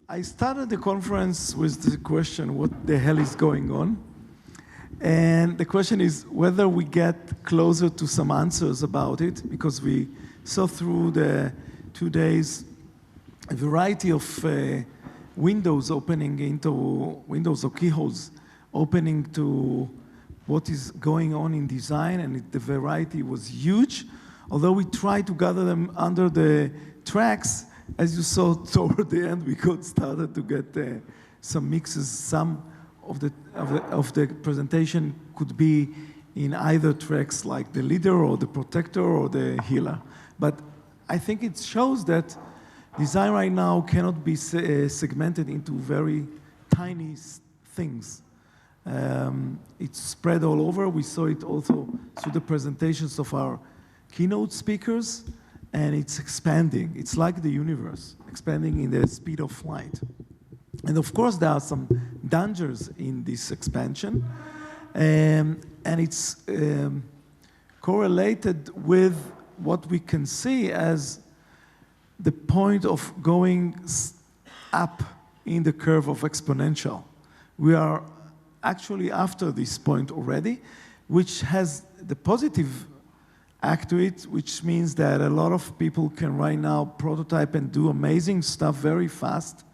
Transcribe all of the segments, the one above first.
I started the conference with the question, what the hell is going on? And the question is whether we get closer to some answers about it, because we saw through the 2 days a variety of windows opening into windows or keyholes opening to what is going on in design, and the variety was huge. Although we tried to gather them under the tracks, as you saw toward the end, we started to get some mixes. Some of the presentation could be in either tracks, like the leader or the protector or the healer. But I think it shows that design right now cannot be segmented into very tiny things. It's spread all over. We saw it also through the presentations of our keynote speakers, and it's expanding. It's like the universe, expanding in the speed of light. And of course, there are some dangers in this expansion, and it's correlated with what we can see as the point of going up in the curve of exponential. We are actually after this point already, which has the positive act to it, which means that a lot of people can right now prototype and do amazing stuff very fast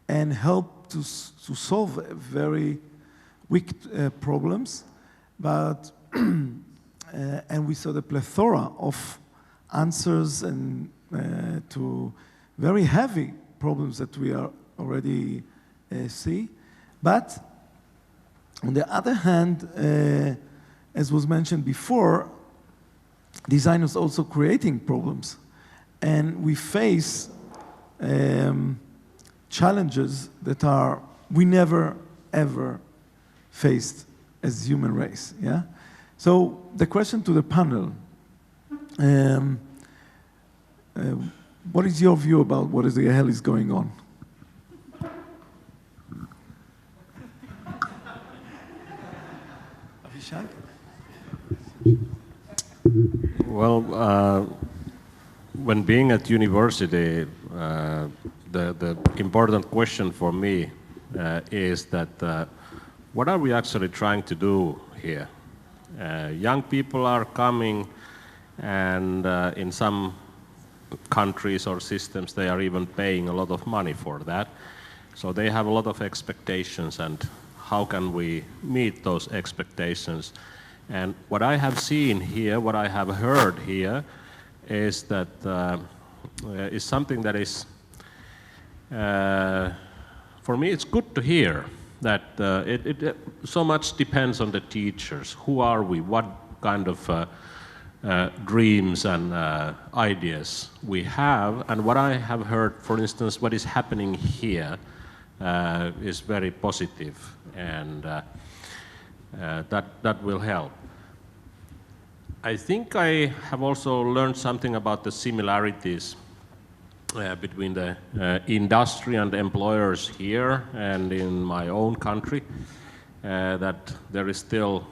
and help to solve very weak problems. But and we saw the plethora of answers and to very heavy problems that we are already see. But on the other hand, as was mentioned before, design is also creating problems. And we face challenges that we never, ever faced as human race, yeah? So the question to the panel, what is your view about what the hell is going on? Well, when being at university, the important question for me is that what are we actually trying to do here? Young people are coming, and in some countries or systems they are even paying a lot of money for that. So they have a lot of expectations, and how can we meet those expectations? And what I have seen here, what I have heard here, is that is something that is, for me, it's good to hear that it so much depends on the teachers. Who are we? What kind of dreams and ideas we have? And what I have heard, for instance, what is happening here is very positive, and that will help. I think I have also learned something about the similarities between the industry and the employers here and in my own country, that there is still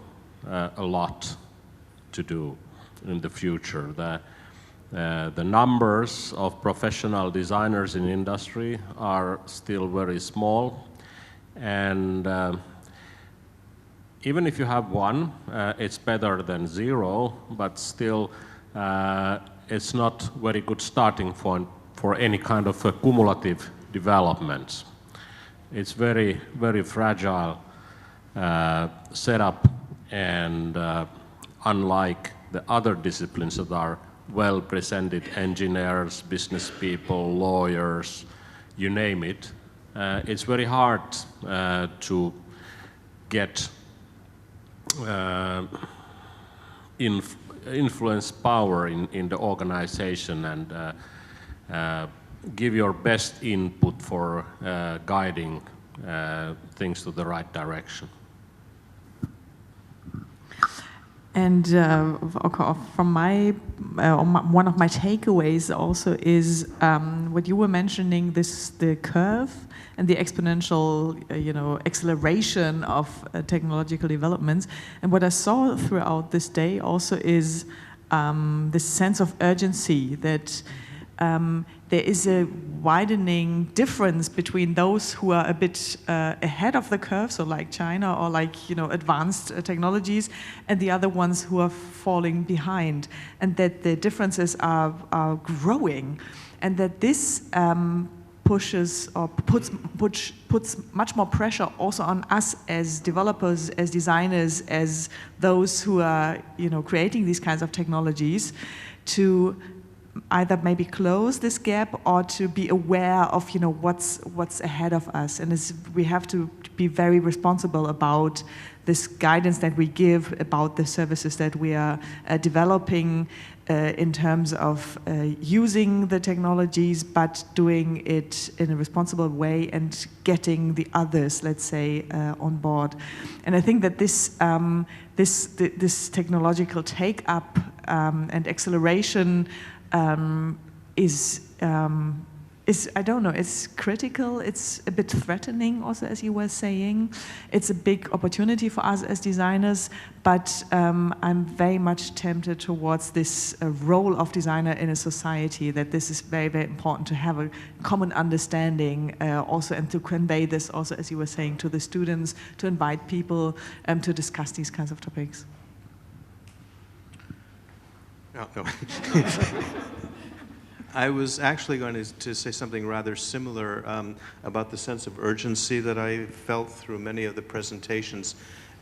a lot to do in the future. The numbers of professional designers in industry are still very small, and even if you have one, it's better than zero, but still it's not very good starting point for any kind of cumulative developments. It's very, very fragile setup, and unlike the other disciplines that are well presented, engineers, business people, lawyers, you name it, it's very hard to get influence power in the organization and give your best input for guiding things to the right direction. And from my one of my takeaways also is what you were mentioning, the curve and the exponential acceleration of technological developments. And what I saw throughout this day also is this sense of urgency that there is a widening difference between those who are a bit ahead of the curve, so like China or like advanced technologies, and the other ones who are falling behind, and that the differences are growing, and that this pushes or puts much more pressure also on us as developers, as designers, as those who are creating these kinds of technologies, to either maybe close this gap or to be aware of what's ahead of us, and we have to be very responsible about this guidance that we give about the services that we are developing in terms of using the technologies, but doing it in a responsible way and getting the others, let's say, on board. And I think that this technological take-up and acceleration is I don't know, it's critical, it's a bit threatening also, as you were saying. It's a big opportunity for us as designers, but I'm very much tempted towards this role of designer in a society, that this is very, very important to have a common understanding also, and to convey this also, as you were saying, to the students, to invite people to discuss these kinds of topics. No. I was actually going to say something rather similar about the sense of urgency that I felt through many of the presentations.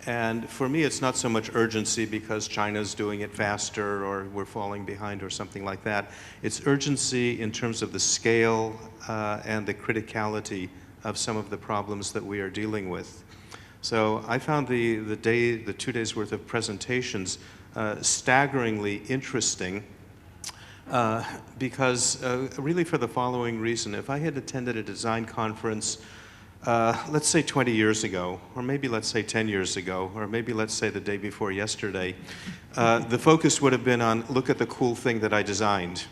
And for me, it's not so much urgency because China's doing it faster or we're falling behind or something like that. It's urgency in terms of the scale and the criticality of some of the problems that we are dealing with. So I found the 2 days worth of presentations staggeringly interesting. Because really for the following reason, if I had attended a design conference, let's say 20 years ago, or maybe let's say 10 years ago, or maybe let's say the day before yesterday, the focus would have been on, look at the cool thing that I designed.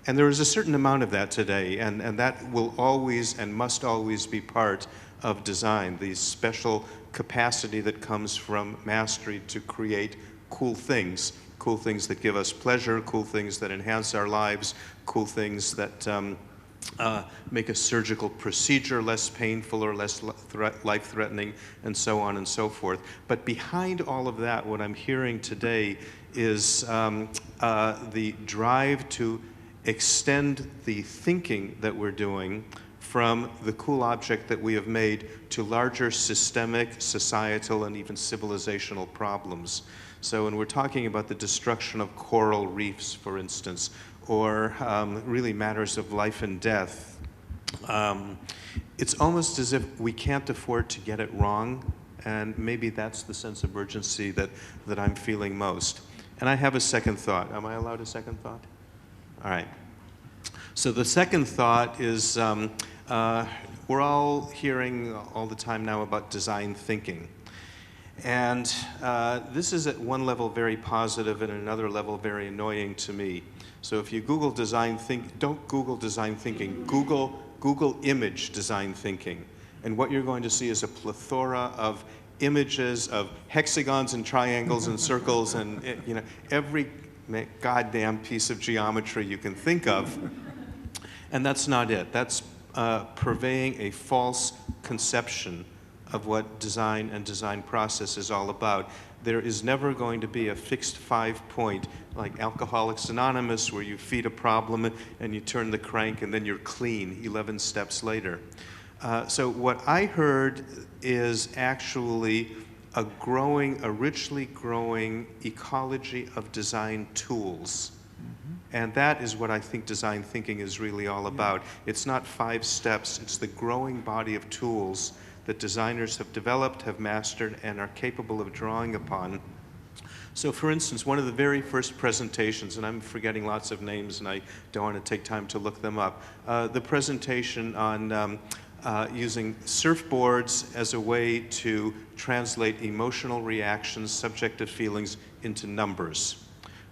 And there is a certain amount of that today, and that will always and must always be part of design, the special capacity that comes from mastery to create cool things that give us pleasure, cool things that enhance our lives, cool things that make a surgical procedure less painful or less life-threatening, and so on and so forth. But behind all of that, what I'm hearing today is the drive to extend the thinking that we're doing from the cool object that we have made to larger systemic, societal, and even civilizational problems. So when we're talking about the destruction of coral reefs, for instance, or really matters of life and death, it's almost as if we can't afford to get it wrong, and maybe that's the sense of urgency that I'm feeling most. And I have a second thought. Am I allowed a second thought? All right. So the second thought is we're all hearing all the time now about design thinking. And this is at one level very positive and at another level very annoying to me. So if you Google design think, don't Google design thinking, Google image design thinking. And what you're going to see is a plethora of images of hexagons and triangles and circles and every goddamn piece of geometry you can think of. And that's not it. That's purveying a false conception of what design and design process is all about. There is never going to be a fixed 5-point, like Alcoholics Anonymous, where you feed a problem and you turn the crank and then you're clean 11 steps later. So what I heard is actually a richly growing ecology of design tools. And that is what I think design thinking is really all about. It's not 5 steps, it's the growing body of tools that designers have developed, have mastered, and are capable of drawing upon. So for instance, one of the very first presentations, and I'm forgetting lots of names and I don't want to take time to look them up, the presentation on using surfboards as a way to translate emotional reactions, subjective feelings into numbers.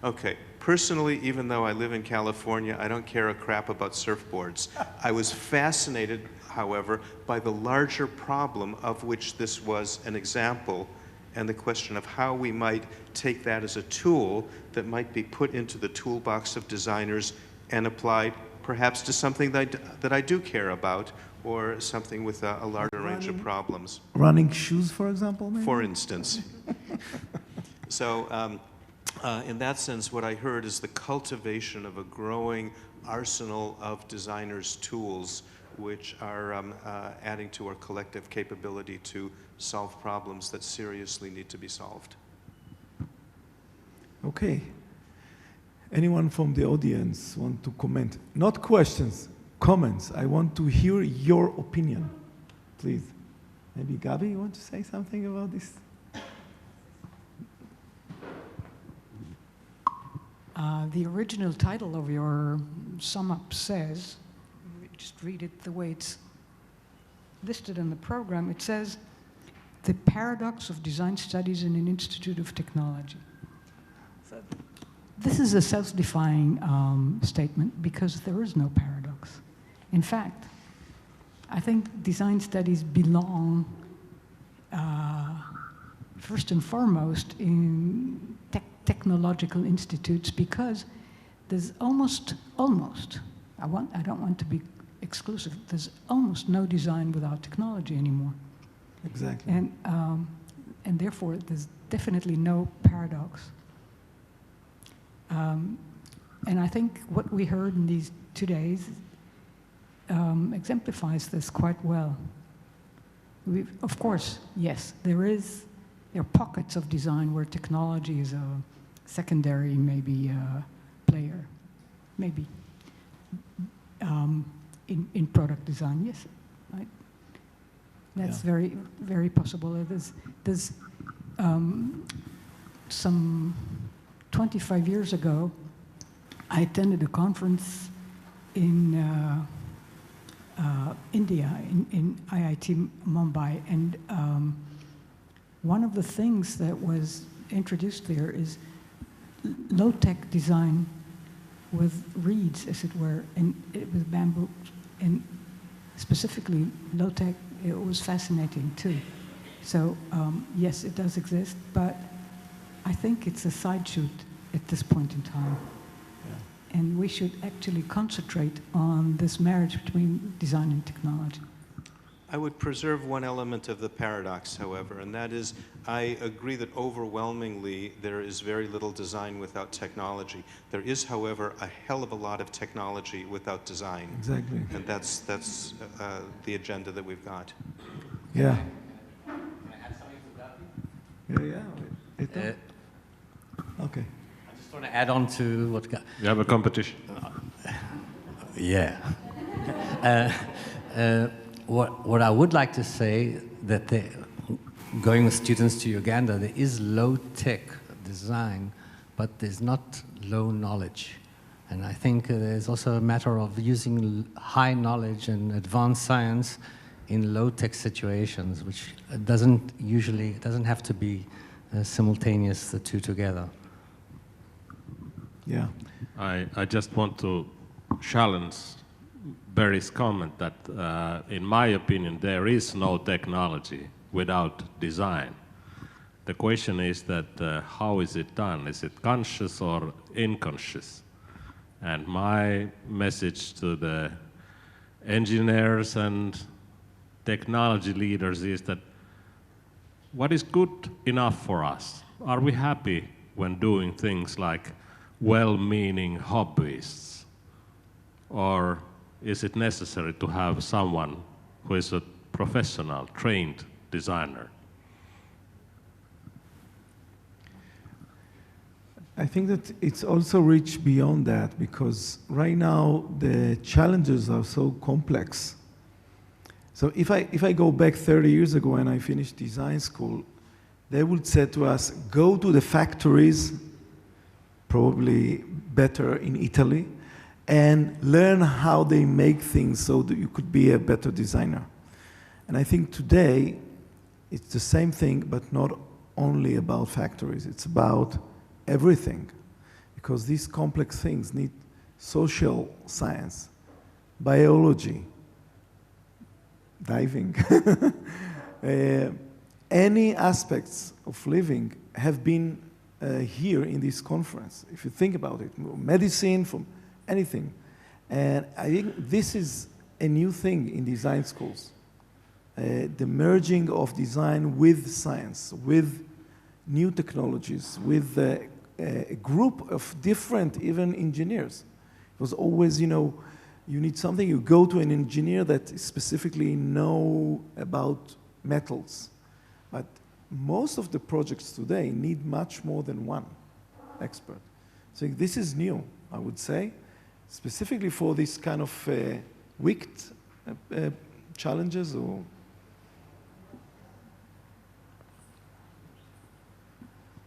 Okay, personally, even though I live in California, I don't care a crap about surfboards. I was fascinated, however, by the larger problem of which this was an example, and the question of how we might take that as a tool that might be put into the toolbox of designers and applied perhaps to something that I do care about, or something with a larger range of problems. Running shoes, for example, maybe? For instance. So in that sense, what I heard is the cultivation of a growing arsenal of designers' tools which are adding to our collective capability to solve problems that seriously need to be solved. Okay. Anyone from the audience want to comment? Not questions, comments. I want to hear your opinion, please. Maybe Gabi, you want to say something about this? The original title of your sum-up says, just read it the way it's listed in the program, it says, "The Paradox of Design Studies in an Institute of Technology." So this is a self-defying statement because there is no paradox. In fact, I think design studies belong first and foremost in technological institutes because there's almost, I don't want to be exclusive, there's almost no design without technology anymore. Exactly. And therefore, there's definitely no paradox. And I think what we heard in these 2 days exemplifies this quite well. Of course, yes, there are pockets of design where technology is a secondary, maybe, player, maybe. In product design, yes, right? That's very, very possible. There's some 25 years ago, I attended a conference in India, in IIT Mumbai, and one of the things that was introduced there is low-tech design with reeds, as it were, and with bamboo, and specifically low-tech. It was fascinating too. So yes, it does exist, but I think it's a side shoot at this point in time. Yeah. And we should actually concentrate on this marriage between design and technology. I would preserve one element of the paradox, however, and that is I agree that overwhelmingly there is very little design without technology. There is, however, a hell of a lot of technology without design. Exactly. And that's the agenda that we've got. Yeah. Can I add something to that? Yeah. Okay. I just want to add on to what... You have a competition. Yeah. What I would like to say that going with students to Uganda, there is low-tech design, but there's not low knowledge. And I think there's also a matter of using high knowledge and advanced science in low-tech situations, which doesn't have to be simultaneous, the two together. Yeah. I just want to challenge Barry's comment that, in my opinion, there is no technology without design. The question is that how is it done? Is it conscious or unconscious? And my message to the engineers and technology leaders is that what is good enough for us? Are we happy when doing things like well-meaning hobbyists? Or is it necessary to have someone who is a professional, trained designer? I think that it's also reached beyond that because right now the challenges are so complex. So if I go back 30 years ago when I finished design school, they would say to us, go to the factories, probably better in Italy, and learn how they make things so that you could be a better designer. And I think today, it's the same thing, but not only about factories. It's about everything, because these complex things need social science, biology, diving. Any aspects of living have been here in this conference, if you think about it, medicine, from anything. And I think this is a new thing in design schools. The merging of design with science, with new technologies, with a group of different, even engineers. It was always, you need something, you go to an engineer that specifically know about metals. But most of the projects today need much more than one expert. So this is new, I would say, specifically for this kind of wicked challenges or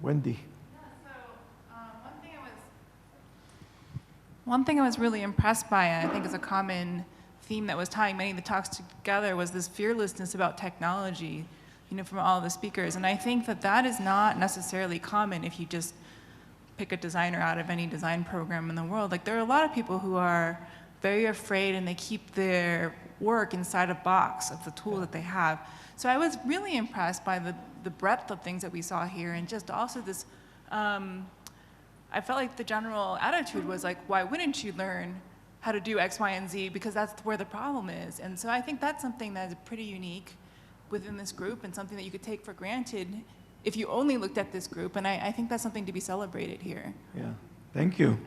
Wendy. One thing I was really impressed by, and I think is a common theme that was tying many of the talks together, was this fearlessness about technology, from all the speakers. And I think that that is not necessarily common if you just pick a designer out of any design program in the world. Like, there are a lot of people who are very afraid and they keep their work inside a box of the tool that they have. So I was really impressed by the breadth of things that we saw here, and just also this, I felt like the general attitude was like, why wouldn't you learn how to do X, Y, and Z, because that's where the problem is. And so I think that's something that is pretty unique within this group, and something that you could take for granted if you only looked at this group. And I think that's something to be celebrated here. Yeah, thank you.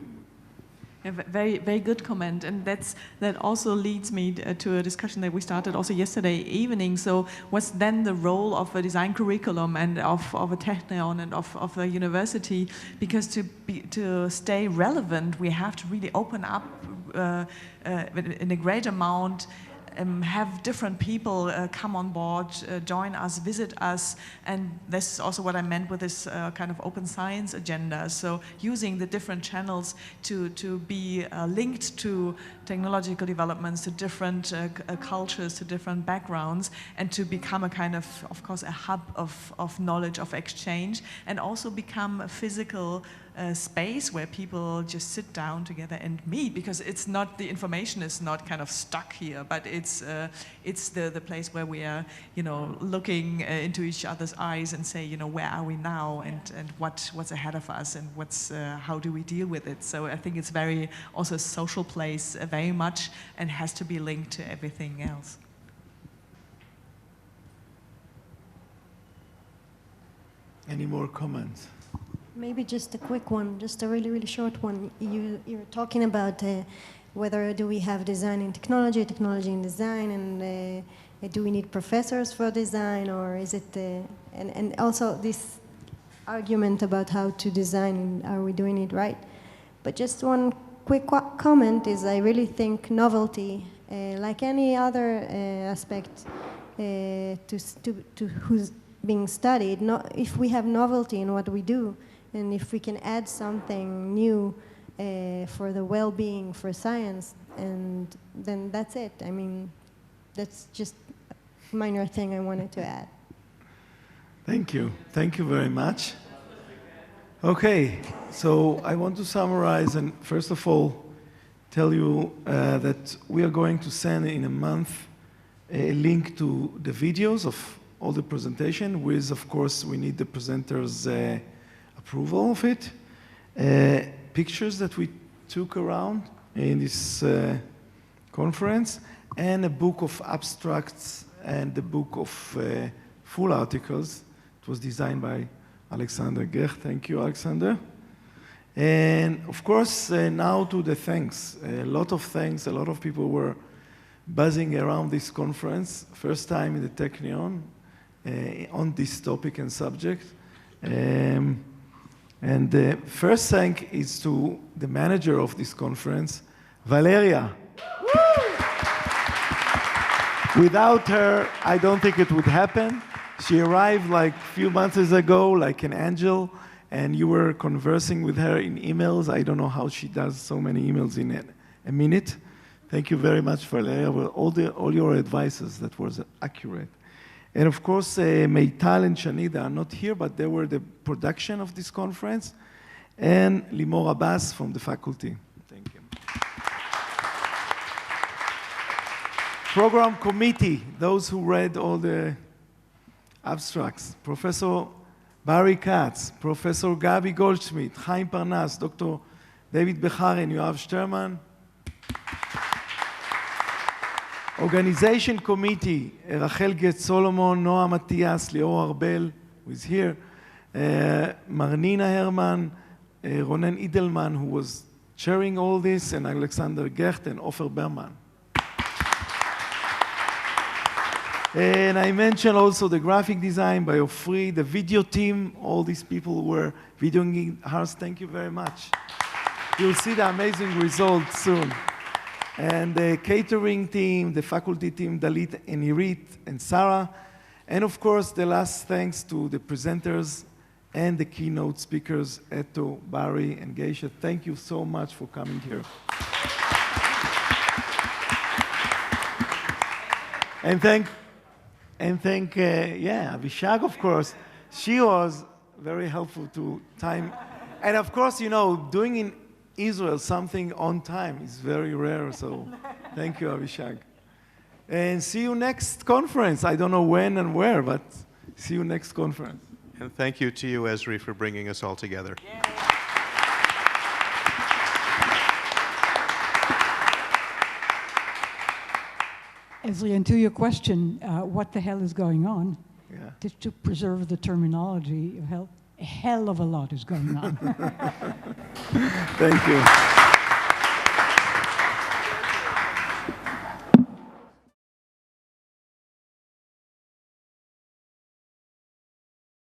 Yeah, very, very good comment, and that also leads me to a discussion that we started also yesterday evening. So, what's then the role of a design curriculum and of a Technion and of a university? Because to stay relevant, we have to really open up in a great amount. Have different people come on board, join us, visit us, and this is also what I meant with this kind of open science agenda. So using the different channels to be linked to technological developments, to different cultures, to different backgrounds, and to become a kind of course, a hub of knowledge, of exchange, and also become a physical space where people just sit down together and meet, because it's not, the information is not kind of stuck here, but it's the place where we are, looking into each other's eyes and say, where are we now, and what's ahead of us, and how do we deal with it? So I think it's very also a social place, very much, and has to be linked to everything else. Any more comments? Maybe just a quick one, just a really, really short one. You're talking about whether do we have design in technology, technology in design, and do we need professors for design, or is it, and also this argument about how to design, and are we doing it right? But just one quick comment is, I really think novelty, like any other aspect to who's being studied, if we have novelty in what we do, and if we can add something new for the well-being, for science, and then that's it. I mean, that's just a minor thing I wanted to add. Thank you. Thank you very much. Okay, so I want to summarize and first of all tell you that we are going to send in a month a link to the videos of all the presentation with, of course, we need the presenters' approval of it. Pictures that we took around in this conference, and a book of abstracts and the book of full articles. It was designed by Alexander Gesche. Thank you, Alexander. And of course, now to the thanks. A lot of thanks. A lot of people were buzzing around this conference. First time in the Technion on this topic and subject. And the first thank is to the manager of this conference, Valeria. Without her, I don't think it would happen. She arrived like a few months ago, like an angel, and you were conversing with her in emails. I don't know how she does so many emails in a minute. Thank you very much, Valeria, for all your advices. That was accurate. And of course, Meital and Shanida are not here, but they were the production of this conference, and Limor Abbas from the faculty. Thank you. Program committee, those who read all the abstracts. Professor Barry Katz, Professor Gabi Goldschmidt, Chaim Parnas, Dr. David Bechar, and Yoav Shterman. Organization Committee, Rachel Getz-Solomon, Noah Matias, Lior Arbel, who is here, Marnina Herman, Ronen Idelman, who was chairing all this, and Alexander Gecht and Ofer Berman. And I mentioned also the graphic design by Ofri, the video team, all these people who were videoing ours. Thank you very much. You'll see the amazing results soon. And the catering team, the faculty team, Dalit and Irit and Sarah. And of course, the last thanks to the presenters and the keynote speakers, Eto, Barry, and Gesche. Thank you so much for coming here. And thank Avishag, of course. She was very helpful to time. And of course, you know, doing in Israel something on time is very rare, so thank you, Avishag. And see you next conference. I don't know when and where, but see you next conference. And thank you to you, Ezri, for bringing us all together. Yay. Ezri, and to your question, what the hell is going on? Yeah. Just to preserve the terminology, a hell of a lot is going on. Thank you.